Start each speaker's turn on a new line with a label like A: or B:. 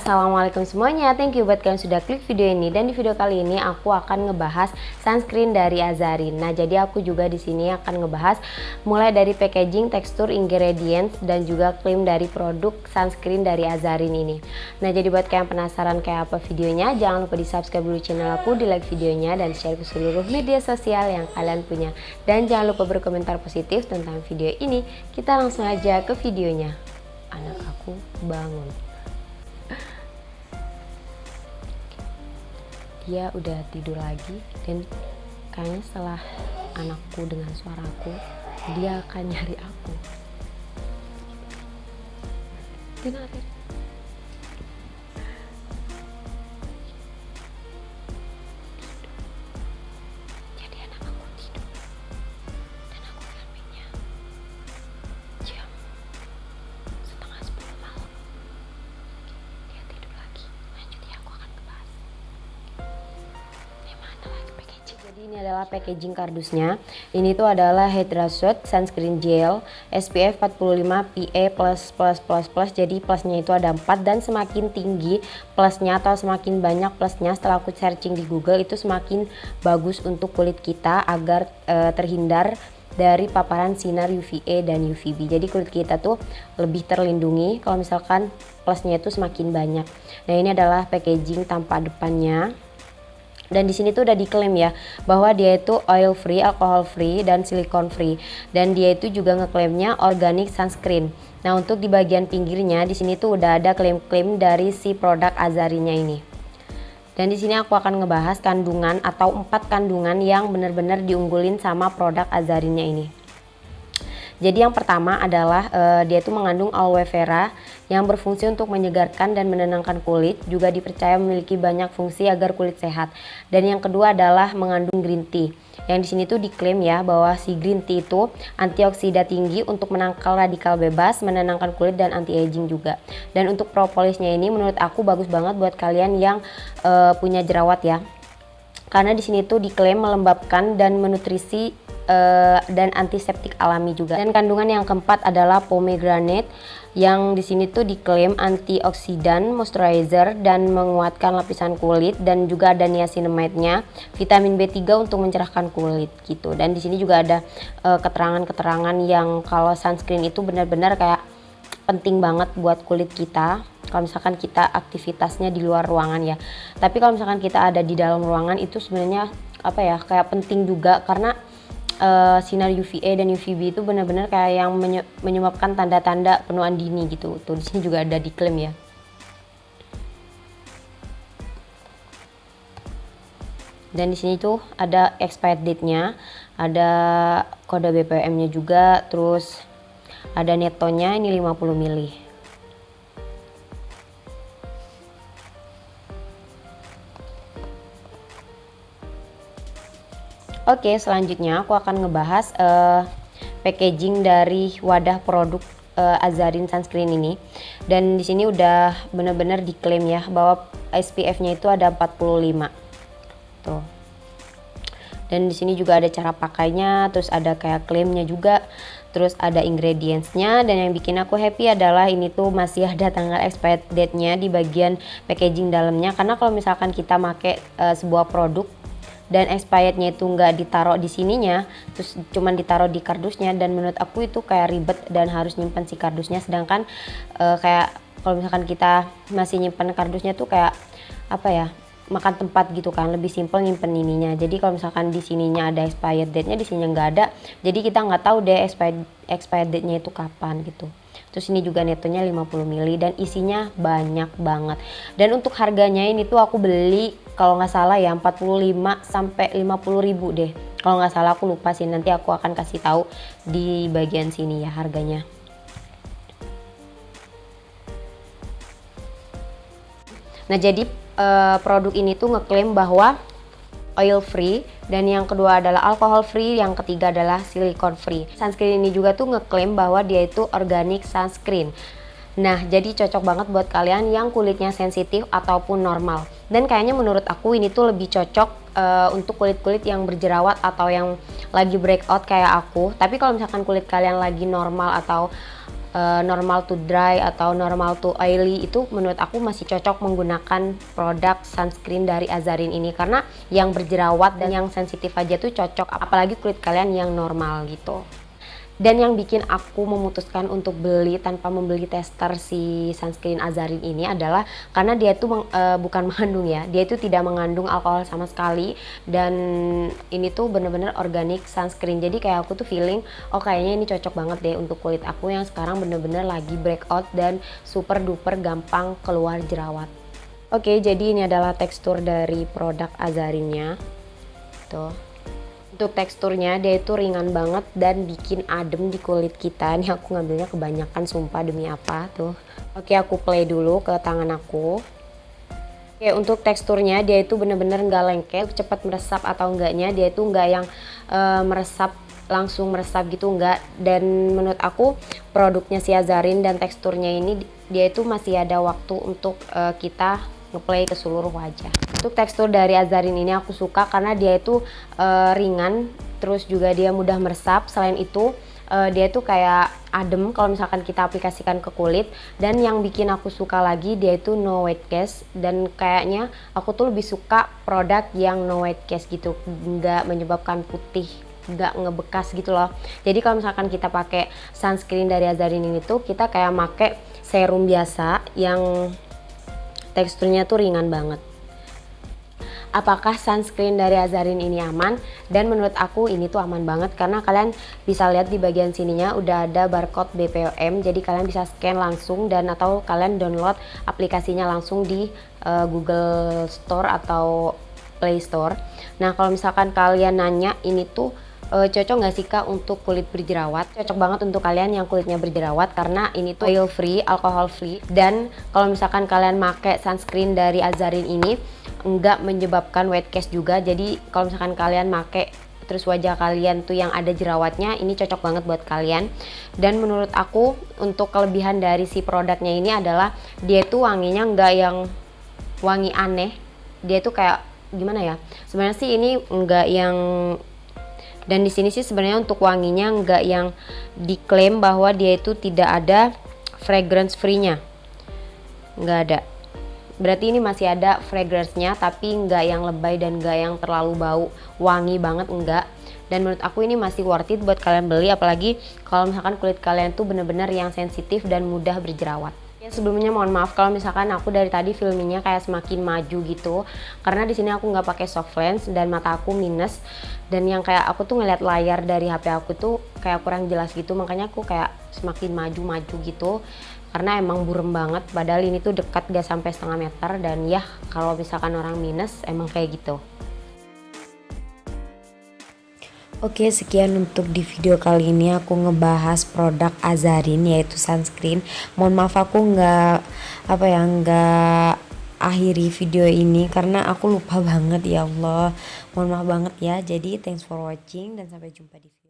A: Assalamualaikum semuanya, thank you buat kalian sudah klik video ini. Dan di video kali ini aku akan ngebahas sunscreen dari Azarin. Nah, jadi aku juga di sini akan ngebahas mulai dari packaging, tekstur, ingredients, dan juga klaim dari produk sunscreen dari Azarin ini. Nah, jadi buat kalian penasaran kayak apa videonya, jangan lupa di subscribe dulu channel aku, di like videonya, dan share ke seluruh media sosial yang kalian punya. Dan jangan lupa berkomentar positif tentang video ini. Kita langsung aja ke videonya. Anak aku bangun. Dia udah tidur lagi, dan kayaknya setelah anakku dengan suaraku, dia akan nyari aku. Dengerin. Jadi anak aku tidur, dan aku filmingnya jam 9:30 malam. Dia tidur lagi. Lanjut ya, aku akan ngebahas. Jadi ini adalah packaging kardusnya. Ini tuh adalah Hydra Shot Sunscreen Gel SPF 45 PA++++. Jadi plusnya itu ada 4, dan semakin tinggi plusnya atau semakin banyak plusnya setelah aku searching di Google itu semakin bagus untuk kulit kita agar terhindar dari paparan sinar UVA dan UVB. Jadi kulit kita tuh lebih terlindungi kalau misalkan plusnya itu semakin banyak. Nah, ini adalah packaging tampak depannya. Dan di sini tuh udah diklaim ya bahwa dia itu oil free, alcohol free, dan silicone free. Dan dia itu juga ngeklaimnya organic sunscreen. Nah, untuk di bagian pinggirnya di sini tuh udah ada klaim-klaim dari si produk Azarinnya ini. Dan di sini aku akan ngebahas kandungan atau 4 kandungan yang benar-benar diunggulin sama produk Azarinnya ini. Jadi yang pertama adalah dia itu mengandung aloe vera yang berfungsi untuk menyegarkan dan menenangkan kulit, juga dipercaya memiliki banyak fungsi agar kulit sehat. Dan yang kedua adalah mengandung green tea. Yang di sini tuh diklaim ya bahwa si green tea itu antioksida tinggi untuk menangkal radikal bebas, menenangkan kulit, dan anti aging juga. Dan untuk propolisnya ini menurut aku bagus banget buat kalian yang punya jerawat ya. Karena di sini tuh diklaim melembabkan dan menutrisi dan antiseptik alami juga. Dan kandungan yang keempat adalah pomegranate yang di sini tuh diklaim antioksidan, moisturizer, dan menguatkan lapisan kulit, dan juga ada niacinamide-nya, vitamin B3 untuk mencerahkan kulit gitu. Dan di sini juga ada keterangan-keterangan yang kalau sunscreen itu benar-benar kayak penting banget buat kulit kita kalau misalkan kita aktivitasnya di luar ruangan ya. Tapi kalau misalkan kita ada di dalam ruangan itu sebenarnya apa ya, kayak penting juga karena sinar UVA dan UVB itu benar-benar kayak yang menyebabkan tanda-tanda penuaan dini gitu. Tuh di sini juga ada diklaim ya. Dan di sini tuh ada expired date-nya, ada kode BPM-nya juga, terus ada netonya ini 50 ml. Oke, selanjutnya aku akan ngebahas packaging dari wadah produk Azarin sunscreen ini. Dan di sini udah benar-benar diklaim ya bahwa SPF-nya itu ada 45. Tuh. Dan di sini juga ada cara pakainya, terus ada kayak klaimnya juga, terus ada ingredients-nya. Dan yang bikin aku happy adalah ini tuh masih ada tanggal expired date-nya di bagian packaging dalamnya. Karena kalau misalkan kita pakai sebuah produk dan expirednya itu nggak ditaruh di sininya, terus cuman ditaruh di kardusnya, dan menurut aku itu kayak ribet dan harus nyimpen si kardusnya. Sedangkan kayak kalau misalkan kita masih nyimpen kardusnya tuh kayak apa ya, makan tempat gitu kan, lebih simpel nyimpen ininya. Jadi kalau misalkan di sininya ada expired date-nya, di sininya nggak ada, jadi kita nggak tahu deh expired date-nya itu kapan gitu. Terus ini juga netonya 50 ml dan isinya banyak banget. Dan untuk harganya ini tuh aku beli kalau nggak salah ya 45 sampai 50 ribu deh. Kalau nggak salah, aku lupa sih, nanti aku akan kasih tahu di bagian sini ya harganya. Nah, jadi produk ini tuh ngeklaim bahwa oil free, dan yang kedua adalah alcohol free, yang ketiga adalah silicone free. Sunscreen ini juga tuh ngeklaim bahwa dia itu organic sunscreen. Nah, jadi cocok banget buat kalian yang kulitnya sensitif ataupun normal. Dan kayaknya menurut aku ini tuh lebih cocok untuk kulit-kulit yang berjerawat atau yang lagi breakout kayak aku. Tapi kalau misalkan kulit kalian lagi normal atau normal to dry atau normal to oily, itu menurut aku masih cocok menggunakan produk sunscreen dari Azarin ini, karena yang berjerawat dan yang sensitif aja tuh cocok, apalagi kulit kalian yang normal gitu. Dan yang bikin aku memutuskan untuk beli tanpa membeli tester si sunscreen Azarin ini adalah karena dia tuh bukan mengandung ya, dia itu tidak mengandung alkohol sama sekali, dan ini tuh bener-bener organic sunscreen. Jadi kayak aku tuh feeling, oh kayaknya ini cocok banget deh untuk kulit aku yang sekarang bener-bener lagi breakout dan super duper gampang keluar jerawat. Oke, jadi ini adalah tekstur dari produk Azarinnya tuh. Untuk teksturnya dia itu ringan banget dan bikin adem di kulit kita. Ini aku ngambilnya kebanyakan, sumpah demi apa tuh. Oke, aku play dulu ke tangan aku. Oke, untuk teksturnya dia itu bener-bener nggak lengket, cepat meresap atau enggaknya, dia itu nggak yang meresap langsung meresap gitu, enggak. Dan menurut aku produknya si Azarin dan teksturnya ini dia itu masih ada waktu untuk kita ngeplay ke seluruh wajah. Untuk tekstur dari Azarin ini aku suka karena dia itu ringan, terus juga dia mudah meresap. Selain itu dia tuh kayak adem kalau misalkan kita aplikasikan ke kulit. Dan yang bikin aku suka lagi, dia itu no white cast, dan kayaknya aku tuh lebih suka produk yang no white cast gitu, nggak menyebabkan putih, nggak ngebekas gitu loh. Jadi kalau misalkan kita pakai sunscreen dari Azarin ini tuh kita kayak make serum biasa yang teksturnya tuh ringan banget. Apakah sunscreen dari Azarin ini aman? Dan menurut aku ini tuh aman banget, karena kalian bisa lihat di bagian sininya udah ada barcode BPOM, jadi kalian bisa scan langsung dan atau kalian download aplikasinya langsung di Google Store atau Play Store. Nah, kalau misalkan kalian nanya ini tuh cocok nggak sih Kak untuk kulit berjerawat? Cocok banget untuk kalian yang kulitnya berjerawat, karena ini tuh oil free, alcohol free. Dan kalau misalkan kalian pakai sunscreen dari Azarin ini nggak menyebabkan white cast juga. Jadi kalau misalkan kalian pakai terus wajah kalian tuh yang ada jerawatnya, ini cocok banget buat kalian. Dan menurut aku untuk kelebihan dari si produknya ini adalah dia tuh wanginya nggak yang wangi aneh. Dia tuh kayak gimana ya? Sebenarnya sih ini nggak yang, dan di sini sih sebenarnya untuk wanginya nggak yang diklaim bahwa dia itu tidak ada fragrance free-nya, nggak ada. Berarti ini masih ada fragrance-nya, tapi nggak yang lebay dan nggak yang terlalu bau wangi banget, enggak. Dan menurut aku ini masih worth it buat kalian beli, apalagi kalau misalkan kulit kalian tuh bener-bener yang sensitif dan mudah berjerawat. Ya, sebelumnya mohon maaf kalau misalkan aku dari tadi filmingnya kayak semakin maju gitu, karena di sini aku nggak pakai soft lens dan mata aku minus, dan yang kayak aku tuh ngeliat layar dari HP aku tuh kayak kurang jelas gitu, makanya aku kayak semakin maju-maju gitu, karena emang burem banget. Padahal ini tuh dekat gak sampai setengah meter, dan ya kalau misalkan orang minus emang kayak gitu. Oke, sekian untuk di video kali ini aku ngebahas produk Azarin yaitu sunscreen. Mohon maaf aku nggak akhiri video ini karena aku lupa banget, ya Allah. Mohon maaf banget ya. Jadi thanks for watching dan sampai jumpa di video